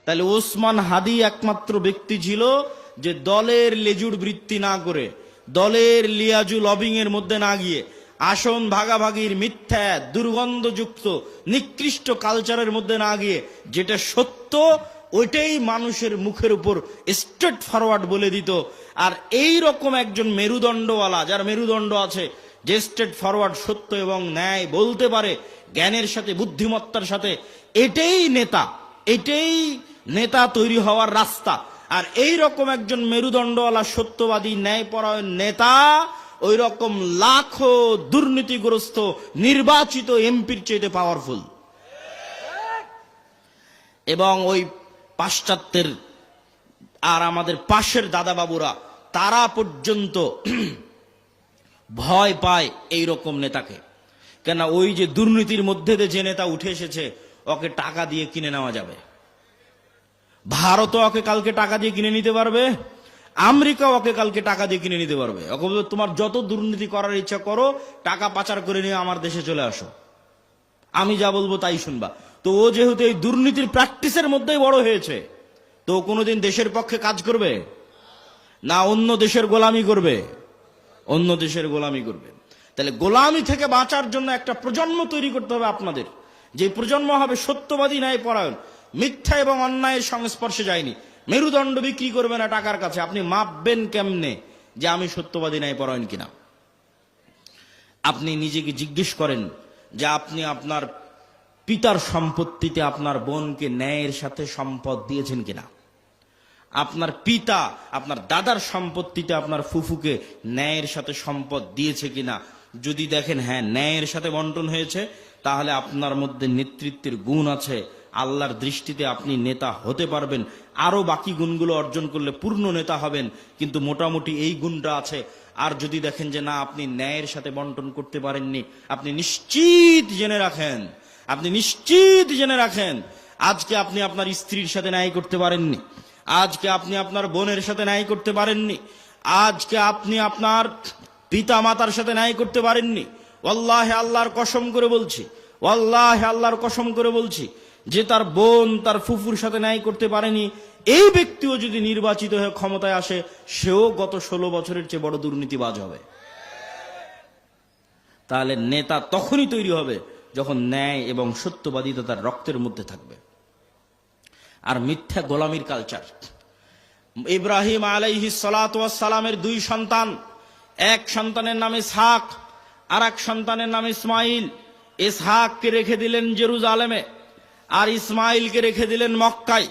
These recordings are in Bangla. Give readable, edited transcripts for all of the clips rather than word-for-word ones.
তাহলে ওসমান হাদি একমাত্র ব্যক্তি ছিল যে দলের লেজুর বৃত্তি না করে, দলের লিয়াজু লবিং এর মধ্যে না গিয়ে, আসন ভাগাভাগির মিথ্যা দুর্গন্ধযুক্ত নিকৃষ্ট কালচারের মধ্যে না গিয়ে যেটা সত্য ওইটাই মানুষের মুখের উপর স্ট্রেট ফরওয়ার্ড বলে দিত। আর এই রকম একজন মেরুদণ্ডওয়ালা, যার মেরুদণ্ড আছে, যে স্ট্রেট ফরওয়ার্ড সত্য এবং ন্যায় বলতে পারে জ্ঞানের সাথে বুদ্ধিমত্তার সাথে, এটাই নেতা, এটাই নেতা তৈরি হওয়ার রাস্তা। আর এই রকম একজন মেরুদণ্ডওয়ালা সত্যবাদী ন্যায়পরায়ণ নেতা ওই রকম লাখো দুর্নীতিগ্রস্ত নির্বাচিত এমপির চেয়ে পাওয়ারফুল। এবং ওই পাশ্চাত্যের আর আমাদের পাশের দাদা বাবুরা তারা পর্যন্ত ভয় পায় এই রকম নেতাকে। কেন, ওই যে দুর্নীতির মধ্যে যে নেতা উঠে এসেছে ওকে টাকা দিয়ে কিনে নেওয়া যাবে। ভারতও ওকে কালকে টাকা দিয়ে কিনে নিতে পারবে, আমেরিকা ওকে কালকে টাকা দিয়ে কিনে নিতে পারবে। ওকে বলবে তোমার যত দুর্নীতি করার ইচ্ছা করো, টাকা পাচার করে নিয়ে আমার দেশে চলে আসো, আমি যা বলবো তাই শুনবা। তো ও যেহেতু এই দুর্নীতির প্র্যাকটিসের মধ্যেই বড় হয়েছে, তো কোনোদিন দেশের পক্ষে কাজ করবে না, অন্য দেশের গোলামি করবে, অন্য দেশের গোলামি করবে। তাহলে গোলামি থেকে বাঁচার জন্য একটা প্রজন্ম তৈরি করতে হবে আপনাদের, যে প্রজন্ম হবে সত্যবাদী ন্যায়পরায়ণ, মিথ্যা এবং অন্যায়ের সংস্পর্শে যায়নি, মেরুদণ্ড বিক্রি করবে না টাকার কাছে। আপনি মাপবেন কেমনে যে আমি সত্যবাদী ন্যায়পরায়ণ কিনা? আপনি নিজেকে জিজ্ঞেস করেন যে আপনি আপনার পিতার সম্পত্তিতে আপনার বোনকে ন্যায়ের সাথে সম্পদ দিয়েছেন কিনা? আপনার পিতা আপনার দাদার সম্পত্তিতে আপনার ফুফুকে ন্যায়ের সাথে সম্পদ দিয়েছে কিনা? যদি দেখেন হ্যাঁ ন্যায়ের সাথে বন্টন হয়েছে, তাহলে আপনার মধ্যে নেতৃত্বের গুণ আছে, আল্লাহর দৃষ্টিতে আপনি নেতা হতে পারবেন। আরো বাকি গুণগুলো অর্জন করলে পূর্ণ নেতা হবেন, কিন্তু মোটামুটি এই গুণটা আছে। আর যদি দেখেন যে না, আপনি ন্যায়ের সাথে বন্টন করতে পারেননি, আপনি নিশ্চিত জেনে রাখেন, আপনি নিশ্চিত জেনে রাখেন আজকে আপনি আপনার স্ত্রীর সাথে ন্যায় করতে পারেননি, আজকে আপনি আপনার বোনের সাথে ন্যায় করতে পারেননি, আজকে আপনি আপনার পিতা মাতার সাথে ন্যায় করতে পারেননি। ওয়াল্লাহি আল্লাহর কসম করে বলছি, ওয়াল্লাহি আল্লাহর কসম করে বলছি, যে তার বোন তার ফুফুর সাথে ন্যায় করতে পারেনি, এই ব্যক্তিও যদি নির্বাচিত হয়ে ক্ষমতায় আসে, সেও গত 16 বছরের চেয়ে বড় দুর্নীতিবাজ হবে। তাহলে নেতা তখনই তৈরি হবে যখন ন্যায় এবং সত্যবাদিতা তার রক্তের মধ্যে থাকবে। আর মিথ্যা গোলামির কালচার। ইব্রাহিম আলাইহিস সালাতু ওয়াস সালামের 2 সন্তান, এক সন্তানের নাম ইসহাক, আর এক সন্তানের নাম ইসমাইল। ইসহাককে রেখে দিলেন জেরুজালেমে, আর ইসমাইলকে রেখে দিলেন মক্কায়।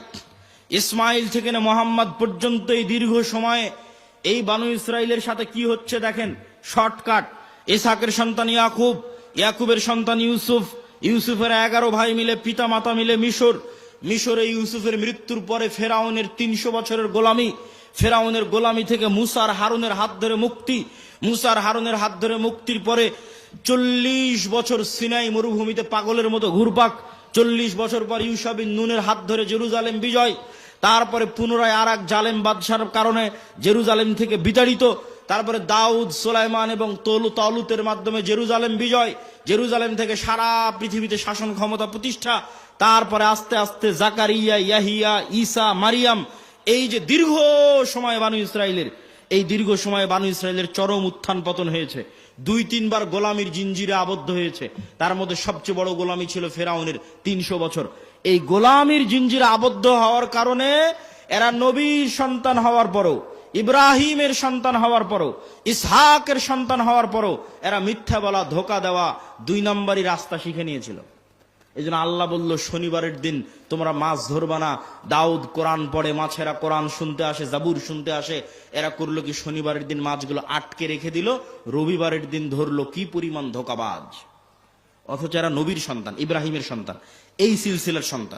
ইসমাইল থেকে মোহাম্মদ পর্যন্ত এই দীর্ঘ সময়ে এই বানু ইসরাইলের সাথে কি হচ্ছে দেখেন, শর্টকাট। ইসহাকের সন্তান ইয়াকুব, ইয়াকুবের সন্তান ইউসুফ, ইউসুফের 11 ভাই মিলে পিতা মাতা মিলে মিশর, মিশরে ইউসুফের মৃত্যুর পরে ফেরাউনের 300 বছরের গোলামি, ফেরাউনের গোলামি থেকে মুসার হারুনের হাত ধরে মুক্তি, মুসার হারুনের হাত ধরে মুক্তির পরে 40 বছর সিনাই মরুভূমিতে পাগলের মতো ঘুরপাক, 40 বছর পর ইউশা বিন নুনের হাত ধরে জেরুজালেম বিজয়, তারপরে পুনরায় আর এক জালেম বাদশার কারণে জেরুজালেম থেকে বিতাড়িত, তারপরে দাউদ সুলাইমান এবং তালুতের মাধ্যমে জেরুজালেম বিজয়, জেরুজালেম থেকে সারা পৃথিবীতে শাসন ক্ষমতা প্রতিষ্ঠা, তারপরে আস্তে আস্তে জাকারিয়া, ইয়াহিয়া, ঈসা, মারিয়াম। এই যে দীর্ঘ সময় বানু ইসরাইলের, এই দীর্ঘ সময় বানু ইসরাইলের চরম উত্থান পতন হয়েছে, 2-3 বার গোলামির জিঞ্জিরে আবদ্ধ হয়েছে। তার মধ্যে সবচেয়ে বড় গোলামি ছিল ফেরাউনের 300 বছর। এই গোলামির জিঞ্জিরে আবদ্ধ হওয়ার কারণে এরা নবীর সন্তান হওয়ার পরও, ইব্রাহিমের সন্তান হওয়ার পরও, ইসহাকের সন্তান হওয়ার পরও এরা মিথ্যা বলা, ধোকা দেওয়া, 2 নম্বরই রাস্তা শিখে নিয়েছিল। এই জন্য আল্লাহ বলল শনিবারের দিন তোমরা মাছ ধরবা না। দাউদ কোরআন পড়ে, মাছেরা কোরআন শুনতে আসে, জাবুর শুনতে আসে। এরা করলো কি, শনিবারের দিন মাছগুলো আটকে রেখে দিল, রবিবারের দিন ধরলো। কি পরিমাণ ধোকাবাজ! অথচ এরা নবীর সন্তান, ইব্রাহিমের সন্তান, এই সিলসিলার সন্তান।